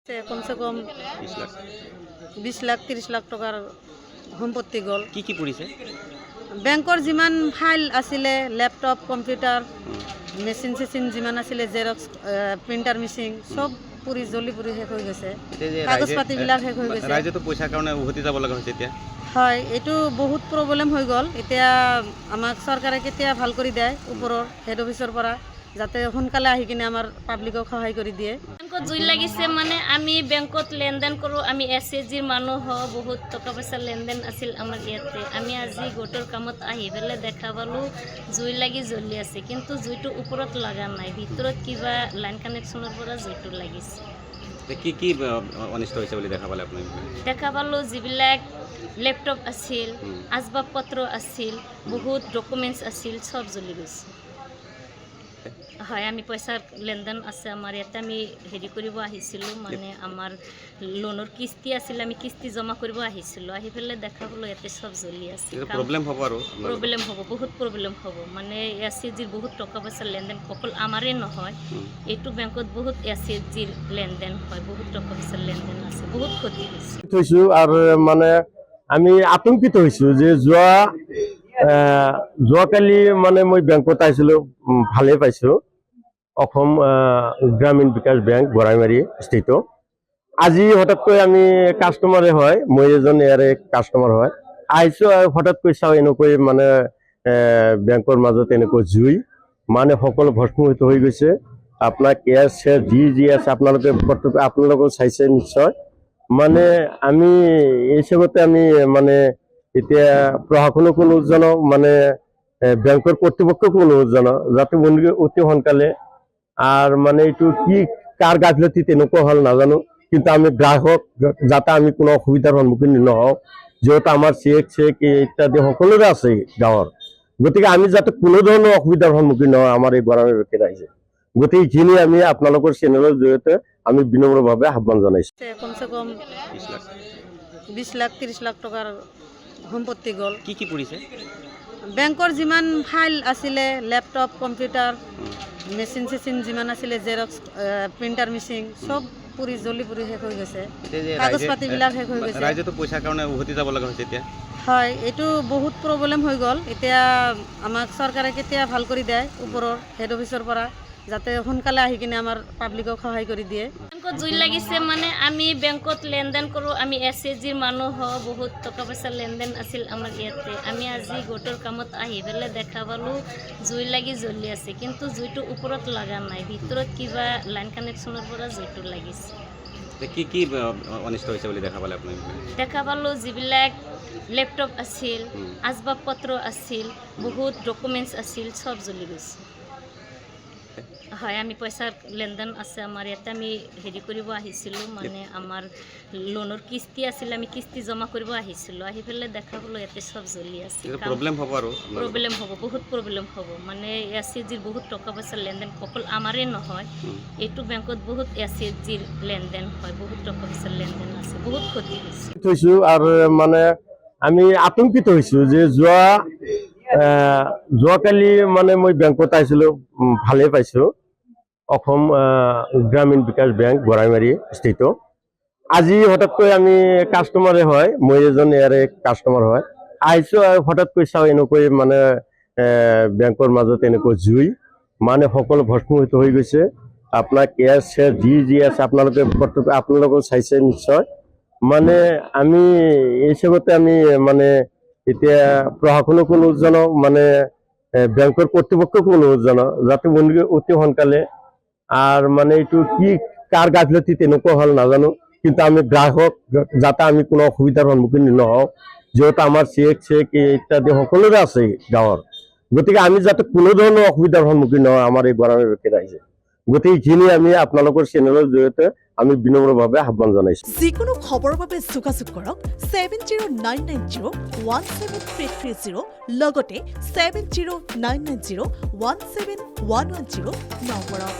কমসে কম 20 লাখ 30 লাখ টাকাৰ সম্পত্তি গল। কি পৰিছে? বেংকৰ যিমান ফাইল আছিলে, ল্যাপটপ, কম্পিউটাৰ, মেচিন চেচিন যিমান আছিলে, জেৰক্স, প্ৰিণ্টাৰ মেচিন চব পুৰি জ্বলি পুৰি শেষ হৈ গৈছে। কাগজ পাতিবিলাক শেষ হৈ গৈছে। ৰাইজেতো পইচাৰ কাৰণে উভতি যাব লগা হৈছে এতিয়া। হয়, এইটো বহুত প্ৰব্লেম হৈ গ'ল। এতিয়া আমাক চৰকাৰে কেতিয়া ভাল কৰি দিয়ে ওপৰৰ হেড অফিচৰ পৰা, যাতে সোনকালে আহি কিনে আমাৰ পাব্লিকক সহায় কৰি দিয়ে। বেংকত জুই লাগিছে মানে আমি বেংকত লেনদেন কৰোঁ। আমি SHGৰ মানুহ হওঁ, বহুত টকা পইচা লেনদেন আছিল আমাৰ ইয়াতে। আমি আজি গোটৰ কামত আহি পেলাই দেখা পালোঁ জুই লাগি জ্বলি আছে, কিন্তু জুইটো ওপৰত লগা নাই, ভিতৰত কিবা লাইন কানেকশ্যনৰ পৰা জুইটো লাগিছে। কি কি অনিষ্ট হৈছে বুলি দেখা পালে আপুনি? দেখা পালোঁ যিবিলাক লেপটপ আছিল, আচবাব পত্ৰ আছিল, বহুত ডকুমেণ্টছ আছিল, চব জ্বলি গৈছে। হয়, আমি পইচাৰ লেনদেন আছে আমাৰ ইয়াতে। আমি হেৰি কৰিব আহিছিলোঁ, মানে আমাৰ লোনৰ কিস্তি আছিল, আমি কিস্তি জমা কৰিব আহিছিলোঁ। আহি পেলাই দেখা পালোঁ ইয়াতে চব জ্বলি আছে। প্ৰব্লেম হ'ব আৰু প্ৰব্লেম হ'ব, বহুত প্ৰব্লেম হ'ব। মানে SHGৰ বহুত টকা পইচাৰ লেনদেন অকল আমাৰে নহয়, এইটো বেংকত বহুত SHGৰ লেনদেন হয়, বহুত টকা পইচাৰ লেনদেন আছে, বহুত ক্ষতি হৈছে। থৈছোঁ আৰু মানে আমি আতংকিত হৈছোঁ যে যোৱাকালি মানে মই বেংকত আহিছিলোঁ, ভালেই পাইছোঁ, অসম গ্ৰামীণ বিকাশ বেংক বৰাইমাৰী স্থিত। আজি হঠাৎকৈ আমি কাষ্টমাৰে হয়, মই এজন ইয়াৰে কাষ্টমাৰ হয়, আহিছোঁ আৰু হঠাৎকৈ চাওঁ এনেকৈ মানে বেংকৰ মাজত এনেকৈ জুই, মানে সকলো ভস্মীভূত হৈ গৈছে। আপোনাৰ কেছ চেছ যি আছে আপোনালোকে চাইছে নিশ্চয়। মানে আমি এই হিচাপতে আমি মানে এতিয়া প্ৰশাসনকো অনুৰোধ জনাওঁ, মানে বেংকৰ কৰ্তৃপক্ষকো অনুৰোধ জনাওঁ যাতে অতি সোনকালে, আৰু মানে এইটো কি কাৰ গাফিলতি তেনেকুৱা হ'ল নাজানো, কিন্তু আমি গ্ৰাহক যাতে আমি কোনো অসুবিধাৰ সন্মুখীন নহওঁ, যিহেতু আমাৰ চেক ইত্যাদি সকলোৰে আছে গাঁৱৰ, গতিকে আমি যাতে কোনো ধৰণৰ অসুবিধাৰ সন্মুখীন নহয় আমাৰ এই বৰাইমাৰী ব্যক্তি ৰাইজে। গতিকে এইখিনি আমি আপোনালোকৰ চেনেলৰ জৰিয়তে আমি বিনম্ৰভাৱে আহ্বান জনাইছোঁ। কমসে কম 20 লাখ 30 লাখ টাকাৰ সম্পত্তি গল। কি কি পৰিছে? বেংকৰ যিমান ফাইল আছিলে, ল্যাপটপ, কম্পিউটাৰ, মেচিন চেচিন যিমান আছিলে, জেৰক্স, প্ৰিণ্টাৰ মেচিন চব পুৰি জ্বলি পুৰি শেষ হৈ গৈছে। কাগজ পাতিবিলাক শেষ হৈ গৈছে। ৰাইজেতো পইচাৰ কাৰণে উভতি যাব লগা হৈছে এতিয়া। হয়, এইটো বহুত প্ৰব্লেম হৈ গ'ল। এতিয়া আমাক চৰকাৰে কেতিয়া ভাল কৰি দিয়ে ওপৰৰ হেড অফিচৰ পৰা, যাতে সোনকালে আহি কিনে আমাৰ পাব্লিকক সহায় কৰি দিয়ে। বেংকত জুই লাগিছে মানে আমি বেংকত লেনদেন কৰোঁ। আমি SHGৰ মানুহ হওঁ, বহুত টকা পইচা লেনদেন আছিল আমাৰ ইয়াতে। আমি আজি গোটৰ কামত আহি পেলাই দেখা পালোঁ জুই লাগি জ্বলি আছে, কিন্তু জুইটো ওপৰত লগা নাই, ভিতৰত কিবা লাইন কানেকশ্যনৰ পৰা জুইটো লাগিছে। কি কি অনিষ্ট হৈছে বুলি দেখা পালে আপুনি? দেখা পালোঁ যিবিলাক লেপটপ আছিল, আচবাব পত্ৰ আছিল, বহুত ডকুমেণ্টছ আছিল, চব জ্বলি গৈছে। হয়, আমি পইচাৰ লেনদেন আছে আমাৰ ইয়াতে। আমি হেৰি কৰিব আহিছিলোঁ, মানে আমাৰ লোনৰ কিস্তি আছিল, আমি কিস্তি জমা কৰিব আহিছিলোঁ। আহি পেলাই দেখা পালোঁ ইয়াতে চব জ্বলি আছে। প্ৰব্লেম হ'ব আৰু প্ৰব্লেম হ'ব, বহুত প্ৰব্লেম হ'ব। মানে SHGৰ বহুত টকা পইচাৰ লেনদেন অকল আমাৰে নহয়, এইটো বেংকত বহুত SHGৰ লেনদেন হয়, বহুত টকা পইচাৰ লেনদেন আছে, বহুত ক্ষতি হৈছে। থৈছোঁ আৰু মানে আমি আতংকিত হৈছোঁ যে যোৱাকালি মানে মই বেংকত আহিছিলোঁ, ভালেই পাইছোঁ, অসম গ্ৰামীণ বিকাশ বেংক বৰাইমাৰী স্থিত। আজি হঠাৎকৈ আমি কাষ্টমাৰে হয়, মই এজন ইয়াৰে কাষ্টমাৰ হয়, আহিছোঁ আৰু হঠাৎকৈ চাওঁ এনেকৈ মানে বেংকৰ মাজত এনেকৈ জুই, মানে সকলো ভস্মীভূত হৈ গৈছে। আপোনাৰ কেছ চেছ যি আছে আপোনালোকে চাইছে নিশ্চয়। মানে আমি এই হিচাপতে আমি মানে এতিয়া প্ৰশাসনকো অনুৰোধ জনাওঁ, মানে বেংকৰ কৰ্তৃপক্ষকো অনুৰোধ জনাওঁ যাতে অতি সোনকালে, আৰু মানে এইটো কি কাৰ গাফিলতি তেনেকুৱা হ'ল নাজানো, কিন্তু আমি গ্ৰাহক যাতে আমি কোনো অসুবিধাৰ সন্মুখীন নহওঁ, যিহেতু আমাৰ চেক ইত্যাদি সকলোৰে আছে গাঁৱৰ, গতিকে আমি যাতে কোনো ধৰণৰ অসুবিধাৰ সন্মুখীন নহয় আমাৰ এই বৰাইমাৰী ব্যক্তি ৰাইজে। গতিকে এইখিনি আমি আপোনালোকৰ চেনেলৰ জৰিয়তে আমি বিনম্ৰভাৱে আহ্বান জনাইছোঁ। যিকোনো খবৰৰ বাবে যোগাযোগ কৰক 7099017330, লগতে 7099017110 নম্বৰত।